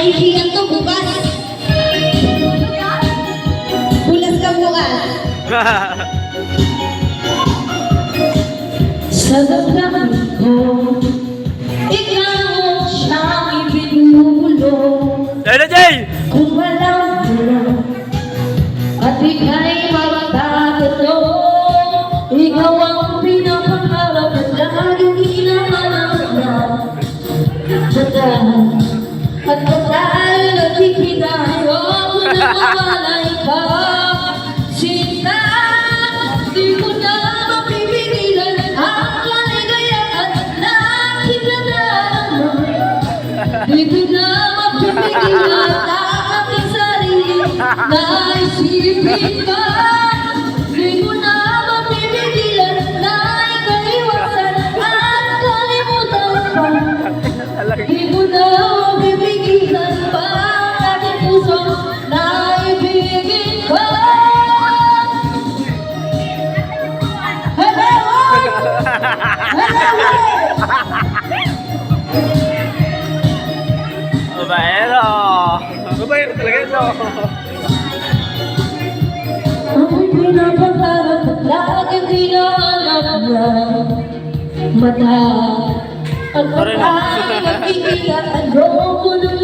Kaibigan to bukas. Bulas ka bukas. Sa damdamin ko, ikaw siyang ibinulong. Dahil na, Jay! Kung walang tulong at ika'y magtatato, ikaw ang pinapangarap at laging hinahanap na. At patay na tikitay, huwag mo na mawalay ka. Sinta, di ko na mapipigilan ang kaligayahan na kinadama. Di ko na mapipigilan ang aking sarili na isipin ka. Di ko na mapipigilan na ikaiwasan at kalimutan pa. Di ko na mapipigilan pa ang aking puso na ibigin ka. Hello! Hello! Babaero! Babaero talaga ito! Ang pinapangarap at laging hinahanap na mata. At patay na tigilan, ayoko nang